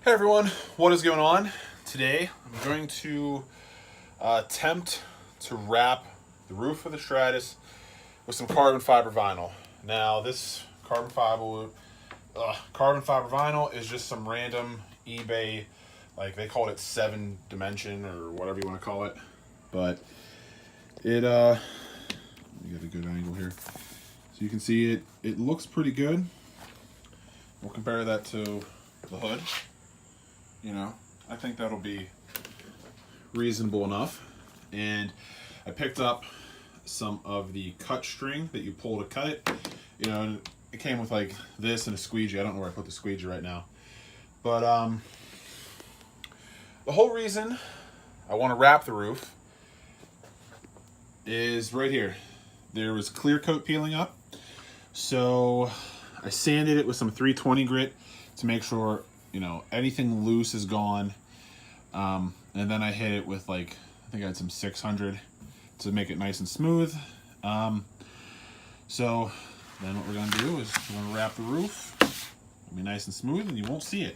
Hey everyone, what is going on? Today I'm going to attempt to wrap the roof of the Stratus with some carbon fiber vinyl. Now this carbon fiber vinyl is just some random eBay, like they called it 7-dimension or whatever you want to call it, but it let me get a good angle here so you can see it looks pretty good. We'll compare that to the hood. You know, I think that'll be reasonable enough. And I picked up some of the cut string that you pull to cut it. You know, and it came with like this and a squeegee. I don't know where I put the squeegee right now. But the whole reason I want to wrap the roof is right here. There was clear coat peeling up. So I sanded it with some 320 grit to make sure, you know, anything loose is gone. And then I hit it with like, I think I had some 600 to make it nice and smooth. So then what we're gonna do is we're gonna wrap the roof. It'll be nice and smooth and you won't see it.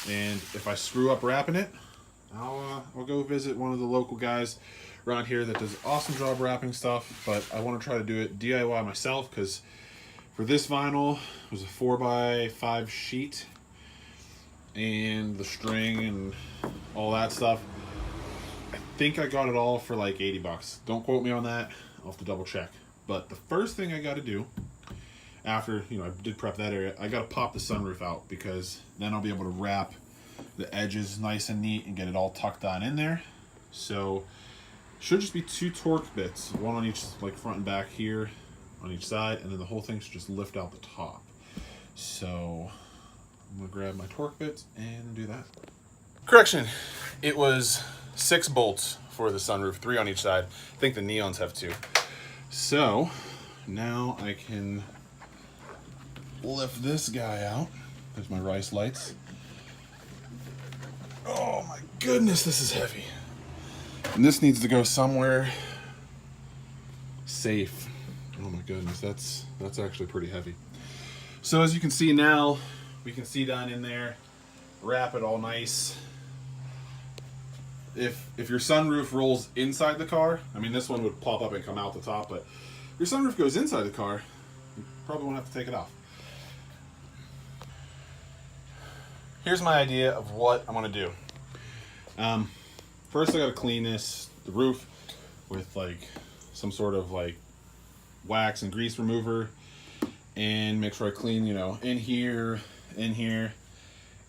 And if I screw up wrapping it, I'll go visit one of the local guys around here that does an awesome job wrapping stuff, but I wanna try to do it DIY myself because for this vinyl, it was a 4x5 sheet, and the string and all that stuff. I think I got it all for like 80 bucks. Don't quote me on that. I'll have to double check. But the first thing I got to do after, you know, I did prep that area, I got to pop the sunroof out because then I'll be able to wrap the edges nice and neat and get it all tucked on in there. So should just be 2 torque bits, one on each, like front and back here on each side, and then the whole thing should just lift out the top. So I'm gonna grab my torque bits and do that. Correction, it was 6 bolts for the sunroof, 3 on each side. I think the Neons have 2. So now I can lift this guy out. There's my Rice lights. Oh my goodness, this is heavy. And this needs to go somewhere safe. Oh my goodness, that's actually pretty heavy. So as you can see now, we can see down in there, wrap it all nice. If your sunroof rolls inside the car, I mean this one would pop up and come out the top, but if your sunroof goes inside the car, you probably won't have to take it off. Here's my idea of what I'm gonna do. First I gotta clean the roof with like some sort of like wax and grease remover and make sure I clean, you know, in here,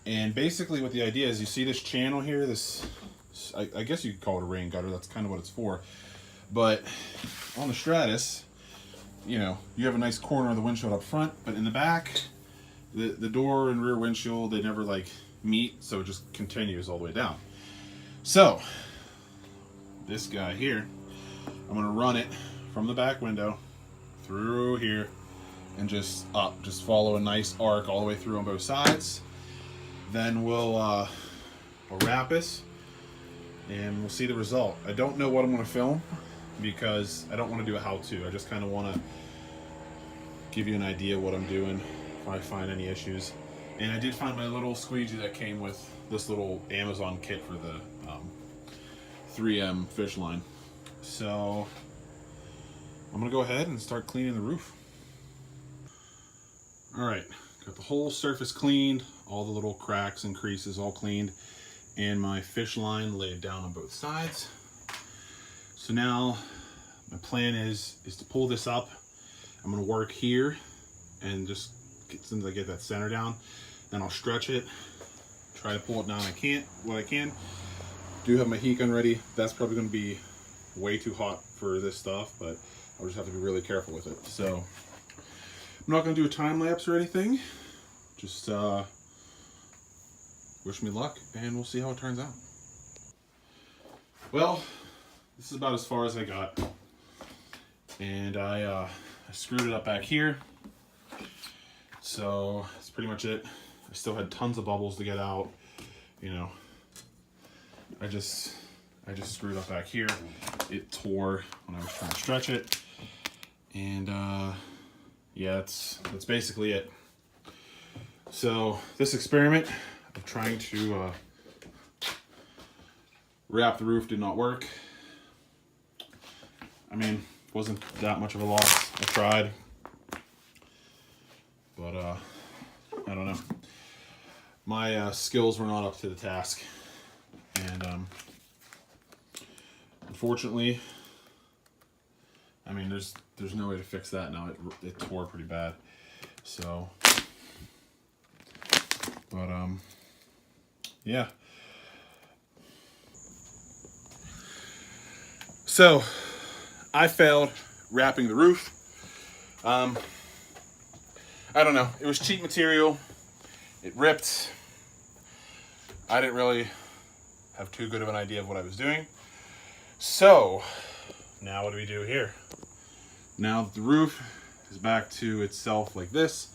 and basically what the idea is, you see this channel here, this, I guess you could call it a rain gutter, that's kind of what it's for, but on the Stratus, you know, you have a nice corner of the windshield up front, but in the back, the door and rear windshield, they never like meet, so it just continues all the way down. So this guy here, I'm gonna run it from the back window through here and just up, just follow a nice arc all the way through on both sides. Then we'll wrap this and we'll see the result. I don't know what I'm going to film because I don't want to do a how-to. I just kind of want to give you an idea of what I'm doing if I find any issues. And I did find my little squeegee that came with this little Amazon kit for the 3M fish line. So I'm going to go ahead and start cleaning the roof. Alright, got the whole surface cleaned, all the little cracks and creases all cleaned, and my fish line laid down on both sides. So now my plan is to pull this up. I'm going to work here and just as soon as I get that center down, then I'll stretch it, try to pull it down what I can. Do have my heat gun ready. That's probably going to be way too hot for this stuff, but I'll just have to be really careful with it. So I'm not going to do a time lapse or anything. Just wish me luck and we'll see how it turns out. Well, this is about as far as I got. And I screwed it up back here. So that's pretty much it. I still had tons of bubbles to get out. You know, I just screwed up back here. It tore when I was trying to stretch it. And yeah, that's basically it. So this experiment, of trying to wrap the roof did not work. I mean, wasn't that much of a loss. I tried, but I don't know. My skills were not up to the task, and unfortunately, I mean, there's no way to fix that now. It tore pretty bad. So, but yeah. So, I failed wrapping the roof. I don't know. It was cheap material. It ripped. I didn't really have too good of an idea of what I was doing. So, now what do we do here? Now that the roof is back to itself like this,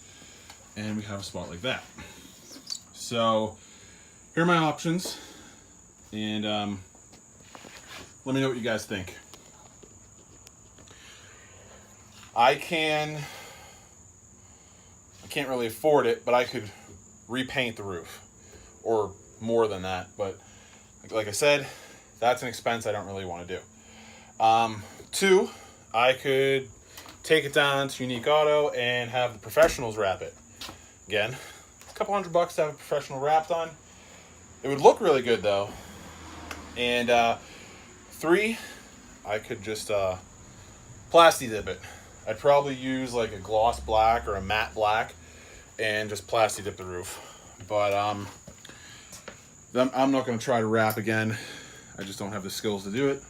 and we have a spot like that. So, here are my options, and let me know what you guys think. I can't really afford it, but I could repaint the roof, or more than that. But like I said, that's an expense I don't really want to do. 2, I could take it down to Unique Auto and have the professionals wrap it. Again, it's a couple $100 to have a professional wrap done. It would look really good though. And 3, I could just plasti dip it. I'd probably use like a gloss black or a matte black and just plasti dip the roof. But I'm not going to try to wrap again. I just don't have the skills to do it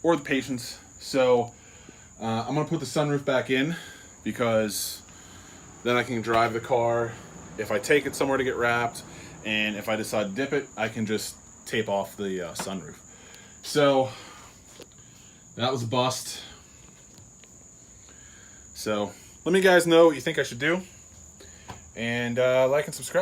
or the patience. So I'm going to put the sunroof back in, because then I can drive the car if I take it somewhere to get wrapped, and if I decide to dip it, I can just tape off the sunroof. So that was a bust. So let me guys know what you think I should do, and like and subscribe.